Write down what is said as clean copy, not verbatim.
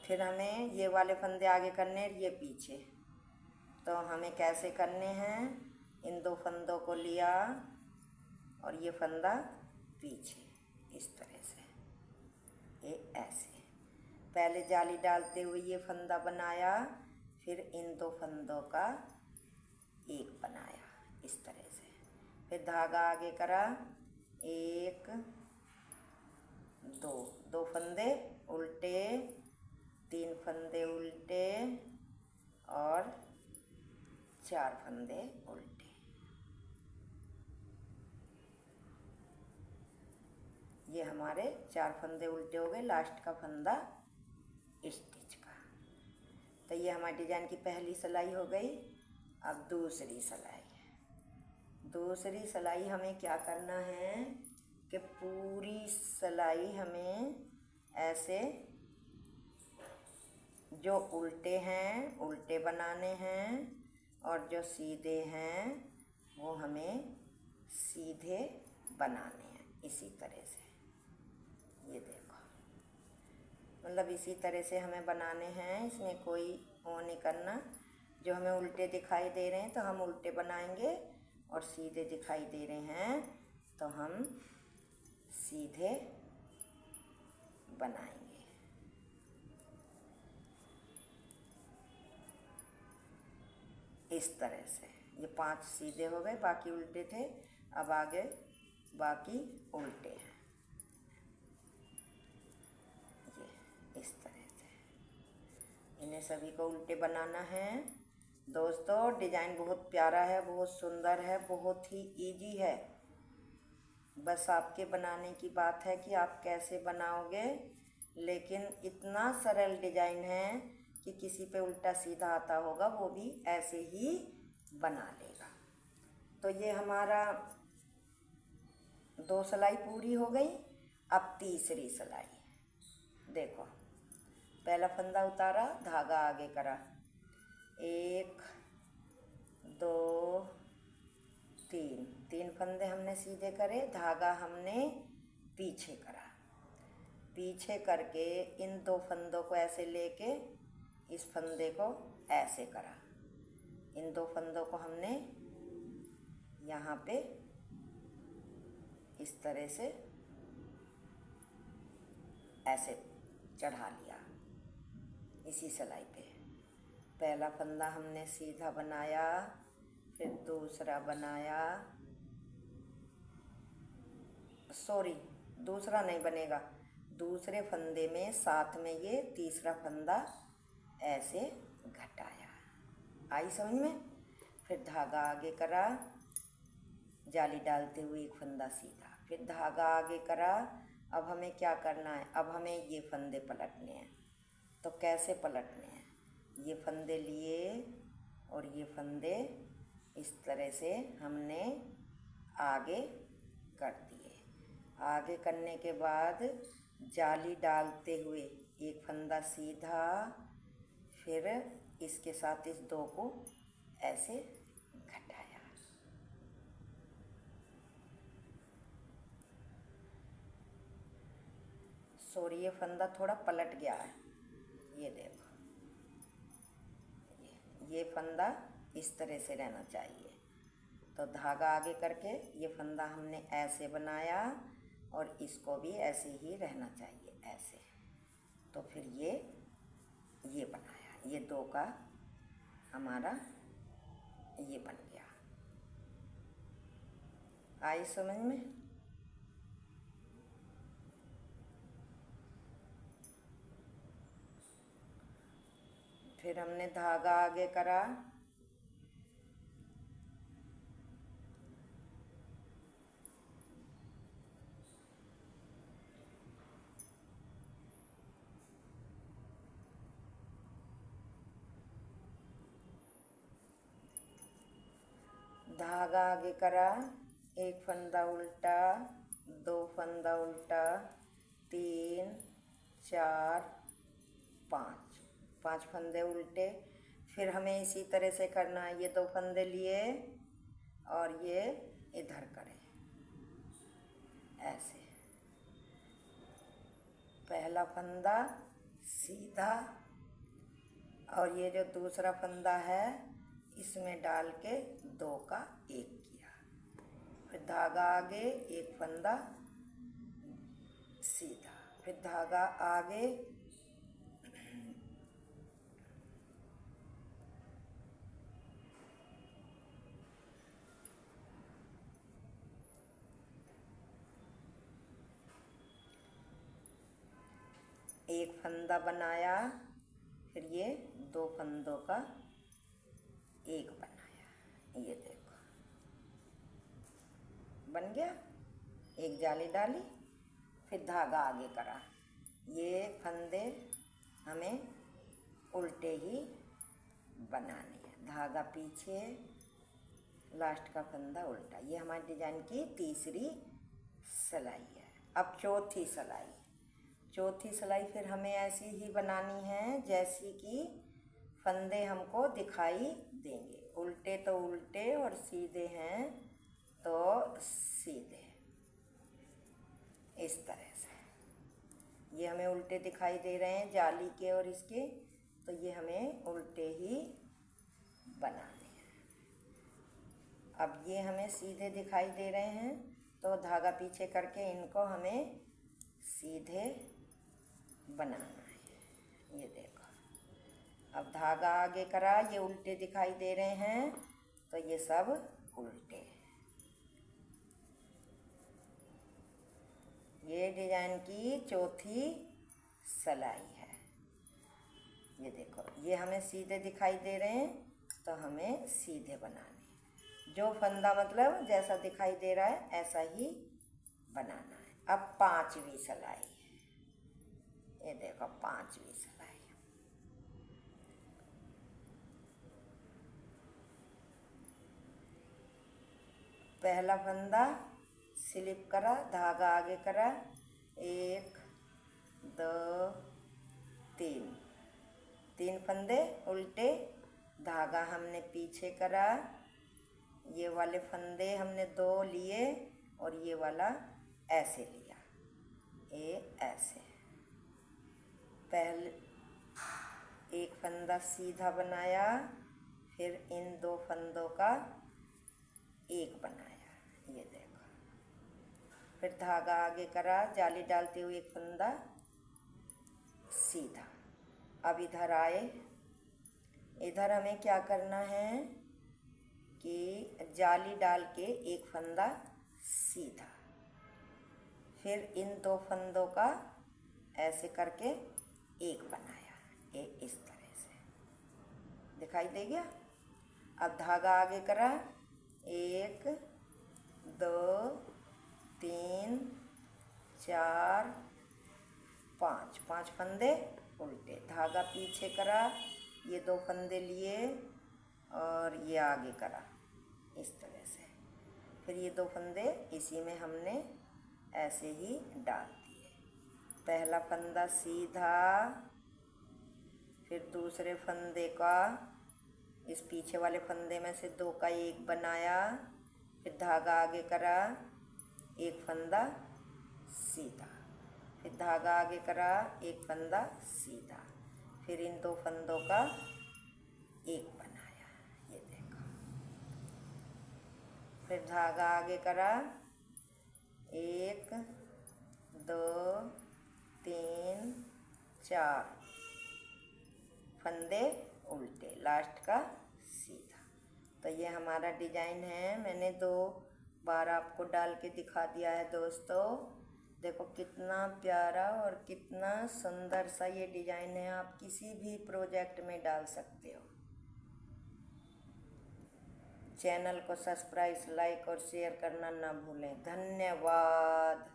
फिर हमें ये वाले फंदे आगे करने ये पीछे। तो हमें कैसे करने हैं, इन दो फंदों को लिया और ये फंदा पीछे इस तरह से, ये ऐसे। पहले जाली डालते हुए ये फंदा बनाया, फिर इन दो फंदों का एक बनाया इस तरह से। फिर धागा आगे करा, एक दो, दो फंदे उल्टे, तीन फंदे उल्टे और चार फंदे उल्टे। ये हमारे चार फंदे उल्टे हो गए, लास्ट का फंदा स्टिच का। तो ये हमारी डिजाइन की पहली सिलाई हो गई। अब दूसरी सिलाई। दूसरी सिलाई हमें क्या करना है कि पूरी सिलाई हमें ऐसे जो उल्टे हैं उल्टे बनाने हैं और जो सीधे हैं वो हमें सीधे बनाने हैं इसी तरह से। ये देखो, मतलब इसी तरह से हमें बनाने हैं, इसमें कोई वो नहीं करना। जो हमें उल्टे दिखाई दे रहे हैं तो हम उल्टे बनाएंगे और सीधे दिखाई दे रहे हैं तो हम सीधे बनाएंगे। इस तरह से ये 5 सीधे हो गए, बाकी उल्टे थे। अब आगे बाकी उल्टे हैं, ये इस तरह से इन्हें सभी को उल्टे बनाना है। दोस्तों डिजाइन बहुत प्यारा है, बहुत सुंदर है, बहुत ही इजी है। बस आपके बनाने की बात है कि आप कैसे बनाओगे। लेकिन इतना सरल डिजाइन है कि किसी पे उल्टा सीधा आता होगा वो भी ऐसे ही बना लेगा। तो ये हमारा 2 सिलाई पूरी हो गई। अब तीसरी सिलाई देखो, पहला फंदा उतारा, धागा आगे करा, 1 2 3, 3 फंदे हमने सीधे करे, धागा हमने पीछे करा। पीछे करके इन 2 फंदों को ऐसे लेके इस फंदे को ऐसे करा। इन 2 फंदों को हमने यहाँ पे इस तरह से ऐसे चढ़ा लिया इसी सिलाई पे। पहला फंदा हमने सीधा बनाया, फिर दूसरा बनाया, सॉरी दूसरा नहीं बनेगा, दूसरे फंदे में साथ में ये तीसरा फंदा ऐसे घटाया। आई समझ में? फिर धागा आगे करा, जाली डालते हुए एक फंदा सीधा, फिर धागा आगे करा। अब हमें क्या करना है, अब हमें ये फंदे पलटने हैं। तो कैसे पलटने हैं, ये फंदे लिए और ये फंदे इस तरह से हमने आगे कर दिए। आगे करने के बाद जाली डालते हुए एक फंदा सीधा, फिर इसके साथ इस 2 को ऐसे घटाया। सॉरी ये फंदा थोड़ा पलट गया है, ये देखो, ये फंदा इस तरह से रहना चाहिए। तो धागा आगे करके ये फंदा हमने ऐसे बनाया और इसको भी ऐसे ही रहना चाहिए, ऐसे। तो फिर ये बनाया, ये 2 का हमारा ये बन गया। आई समझ में? फिर हमने धागा आगे करा, धागा आगे करा, एक फंदा उल्टा, 2 फंदा उल्टा, 3 4 5, 5 फंदे उल्टे। फिर हमें इसी तरह से करना है, ये 2 फंदे लिए और ये इधर करें ऐसे। पहला फंदा सीधा, और ये जो दूसरा फंदा है इसमें डाल के 2 का 1 किया, फिर धागा आगे, एक फंदा सीधा, फिर धागा आगे, एक फंदा बनाया, फिर ये 2 फंदों का 1 बनाया, ये देखो बन गया। एक जाली डाली, फिर धागा आगे करा। ये फंदे हमें उल्टे ही बनाने हैं, धागा पीछे, लास्ट का फंदा उल्टा। ये हमारे डिजाइन की तीसरी सिलाई है। अब चौथी सिलाई, चौथी सिलाई फिर हमें ऐसी ही बनानी है जैसी कि फंदे हमको दिखाई देंगे। उल्टे तो उल्टे और सीधे हैं तो सीधे, इस तरह से। ये हमें उल्टे दिखाई दे रहे हैं जाली के और इसके, तो ये हमें उल्टे ही बनाने हैं। अब ये हमें सीधे दिखाई दे रहे हैं तो धागा पीछे करके इनको हमें सीधे बनाना है। ये देखो, अब धागा आगे करा, ये उल्टे दिखाई दे रहे हैं तो ये सब उल्टे। ये डिजाइन की चौथी सिलाई है। ये देखो, ये हमें सीधे दिखाई दे रहे हैं तो हमें सीधे बनाने, जो फंदा मतलब जैसा दिखाई दे रहा है ऐसा ही बनाना है। अब 5वीं सिलाई, ये देखो 5वीं सिलाई। पहला फंदा स्लिप करा, धागा आगे करा, 1 2 3 फंदे उल्टे, धागा हमने पीछे करा, ये वाले फंदे हमने 2 लिए और ये वाला ऐसे लिया, ये ऐसे। पहले एक फंदा सीधा बनाया, फिर इन 2 फंदों का 1 बनाया, ये देखो। फिर धागा आगे करा, जाली डालते हुए एक फंदा सीधा। अब इधर आए, इधर हमें क्या करना है कि जाली डाल के एक फंदा सीधा, फिर इन 2 फंदों का ऐसे करके 1 बनाया, ये इस तरह से दिखाई दे गया। अब धागा आगे करा, 1 2 3 4 5 फंदे उल्टे, धागा पीछे करा, ये 2 फंदे लिए और ये आगे करा इस तरह से। फिर ये 2 फंदे इसी में हमने ऐसे ही डाल दिए। पहला फंदा सीधा, फिर दूसरे फंदे का इस पीछे वाले फंदे में से 2 का 1 बनाया, फिर धागा आगे करा, 1 फंदा सीधा, फिर धागा आगे करा, 1 फंदा सीधा, फिर इन 2 फंदों का 1 बनाया, ये देखो। फिर धागा आगे करा, 1 2 3 4 फंदे उल्टे, लास्ट का सीधा। तो ये हमारा डिजाइन है। मैंने 2 बार आपको डाल के दिखा दिया है दोस्तों। देखो कितना प्यारा और कितना सुंदर सा ये डिजाइन है, आप किसी भी प्रोजेक्ट में डाल सकते हो। चैनल को सब्सक्राइब, लाइक और शेयर करना ना भूलें। धन्यवाद।